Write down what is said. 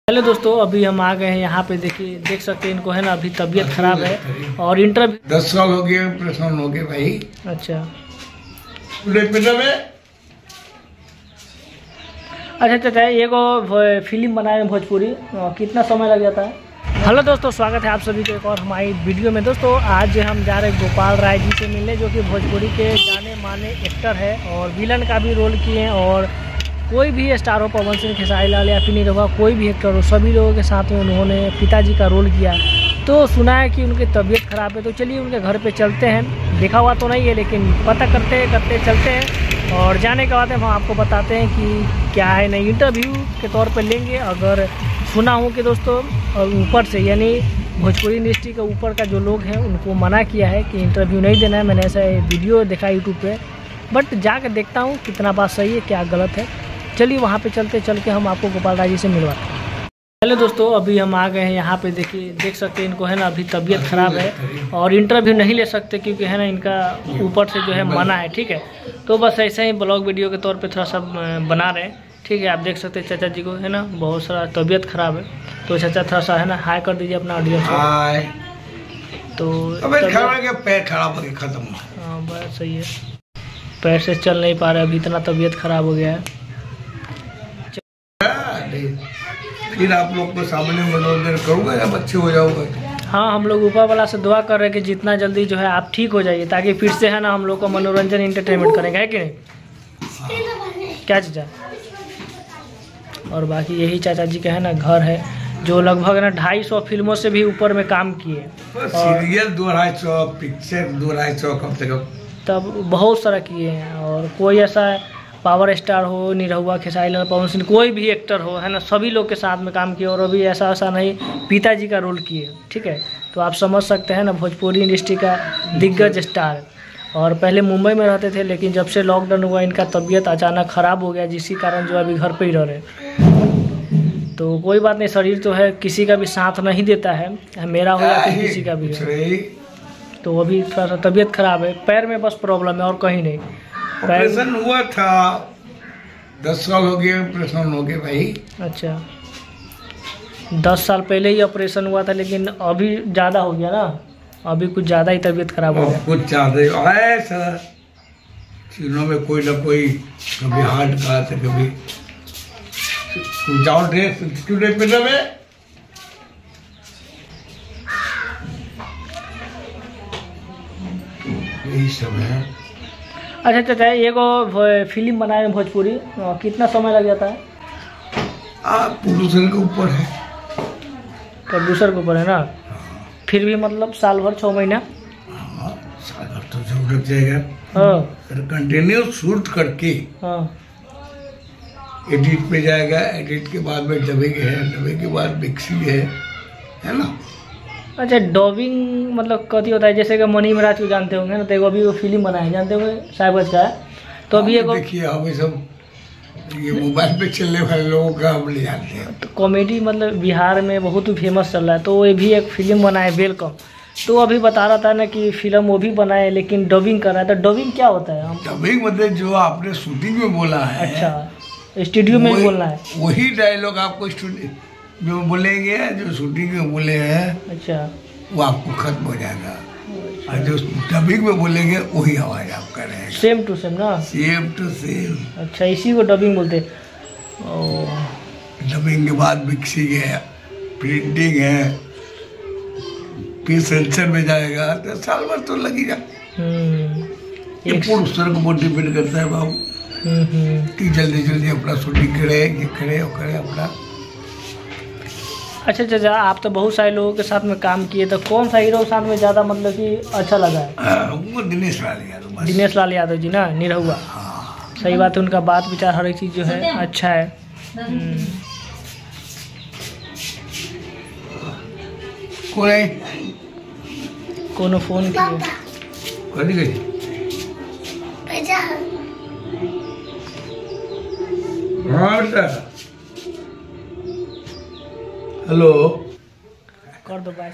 Hello दोस्तों, अभी हम आ गए हैं यहाँ पे। देखिए, देख सकते हैं इनको, है ना, अभी तबीयत खराब है और इंटरव्यू 10 साल हो गए ऑपरेशन हो गए भाई। अच्छा अच्छा, एगो फिल्म बनाए भोजपुरी, कितना समय लग जाता है। हेलो दोस्तों, स्वागत है आप सभी को एक और हमारी वीडियो में। दोस्तों, आज हम जा रहे हैं गोपाल राय जी से मिलने, जो कि भोजपुरी के जाने माने एक्टर है और विलन का भी रोल किए हैं। और कोई भी स्टार हो, पवन सिंह, खेसारी लाल या फिर नहीं रहा, कोई भी एक्टर हो, सभी लोगों के साथ में उन्होंने पिताजी का रोल किया। तो सुना है कि उनकी तबीयत खराब है, तो चलिए उनके घर पे चलते हैं। देखा हुआ तो नहीं है, लेकिन पता करते चलते हैं और जाने के बाद हम आपको बताते हैं कि क्या है नहीं। इंटरव्यू के तौर पर लेंगे। अगर सुना हूँ कि दोस्तों ऊपर से, यानी भोजपुरी इंडस्ट्री के ऊपर का जो लोग हैं उनको मना किया है कि इंटरव्यू नहीं देना है। मैंने ऐसा वीडियो देखा यूट्यूब पे, बट जाकर देखता हूँ कितना बात सही है, क्या गलत है। चलिए वहाँ पे चल के हम आपको गोपाल राय जी से मिलवाते हैं। हेलो दोस्तों, अभी हम आ गए हैं यहाँ पे। देखिए, देख सकते हैं इनको, है ना, अभी तबीयत खराब है और इंटरव्यू नहीं ले सकते क्योंकि, है ना, इनका ऊपर से जो है मना है। ठीक है, तो बस ऐसे ही ब्लॉग वीडियो के तौर पे थोड़ा सा बना रहे हैं। ठीक है, आप देख सकते हैं चाचा जी को, है ना, बहुत सारा तबीयत खराब है। तो चाचा थोड़ा सा, है ना, हाई कर दीजिए अपना ऑडियंस को। तो पैर खराब हो गया, खत्म। हाँ, बस सही है, पैर से चल नहीं पा रहे, अभी इतना तबीयत खराब हो गया है। फिर आप लोग को सामने मनोरंजन करूँगा या अच्छे हो जाऊँगा। हाँ, हम लोग ऊपर वाला से दुआ कर रहे हैं कि जितना जल्दी जो है आप ठीक हो जाइए, ताकि फिर से, है ना, हम लोग को मनोरंजन इंटरटेनमेंट करेंगे, है कि नहीं। क्या चाचा। और बाकी यही चाचा जी का, है ना, घर है, जो लगभग ना 250 फिल्मों से भी ऊपर में काम किए। सीरियल 250, पिक्चर 250 कम से कम, तब बहुत सारा किए हैं। और कोई ऐसा पावर स्टार हो, निरहुआ, खेसारी लाल, पवन सिंह, कोई भी एक्टर हो, है ना, सभी लोग के साथ में काम किया। और अभी ऐसा नहीं, पिताजी का रोल किए। ठीक है, तो आप समझ सकते हैं ना, भोजपुरी इंडस्ट्री का दिग्गज स्टार। और पहले मुंबई में रहते थे, लेकिन जब से लॉकडाउन हुआ इनका तबीयत अचानक ख़राब हो गया, जिसके कारण जो अभी घर पे ही रह रहे। तो कोई बात नहीं, शरीर तो है, किसी का भी साथ नहीं देता है, मेरा हो या फिर किसी का भी है। तो अभी थोड़ा सा तबीयत खराब है, पैर में बस प्रॉब्लम है और कहीं नहीं। ऑपरेशन हुआ था, 10 साल हो गए ऑपरेशन हो गए भाई। अच्छा, 10 साल पहले ही ऑपरेशन हुआ था, लेकिन अभी ज़्यादा हो गया ना, अभी कुछ ज़्यादा ही तबीयत खराब हो गया। कुछ ज़्यादा है सर, चीनों में कोई ना कोई, कभी हार्ट का तो कभी जाओ ड्रेस में यही सब है। अच्छा चाचा, एगो फिल्म बनाए भोजपुरी, कितना समय लग जाता है। प्रोड्यूसर के ऊपर है। प्रोड्यूसर के ऊपर है ना। फिर भी मतलब साल भर 6 महीना। हाँ, साल भर तो जरूर लग जाएगा। हाँ, कंटिन्यू शूट करके हाँ, एडिट पे जाएगा, एडिट के बाद में डबिंग है, डबिंग के बाद मिक्सिंग है ना। अच्छा, डबिंग मतलब कथी होता है, जैसे कि मनी महाराज को जानते होंगे ना, तो अभी वो फिल्म बनाए, जानते होंगे, साहिबगंज का है। तो अभी एक देखिए, हम सब ये मोबाइल पे चलने वाले लोगों का हम नहीं जानते हैं। तो कॉमेडी मतलब बिहार में बहुत ही फेमस चल रहा है, तो ये भी एक फिल्म बनाए, वेलकम। तो अभी बता रहा था ना कि फिल्म वो भी बनाए, लेकिन डबिंग कर रहा है। तो डबिंग क्या होता है। डबिंग मतलब जो आपने शूटिंग में बोला है, अच्छा, स्टूडियो में बोलना है, वही डायलॉग आपको स्टूडियो में बोलेंगे, जो शूटिंग में बोले हैं। अच्छा, वो आपको खत्म हो जाएगा। और जो डबिंग में बोलेंगे वही आवाज आप करेंगे, सेम टू सेम ना, सेम टू सेम। अच्छा, इसी को डबिंग बोलते। डबिंग के बाद मिक्सिंग है, प्रिंटिंग है, फिर सेंसर में जाएगा, तो साल भर तो लगेगा। ये प्रोड्यूसर को बहुत डिपेंड करता है बाबू, कि जल्दी जल्दी अपना शूटिंग करे, ये करे वो करे अपना। अच्छा चाचा, आप तो बहुत सारे लोगों के साथ में काम किए, तो कौन सा हीरो के साथ में ज़्यादा मतलब कि अच्छा लगा है। वो दिनेश लाल यादव। दिनेश लाल यादव जी ना, निरहुआ। हाँ, सही बात है, उनका बात विचार हर एक चीज़ जो है अच्छा है। कोनो फोन किए हेलो कर दो बात।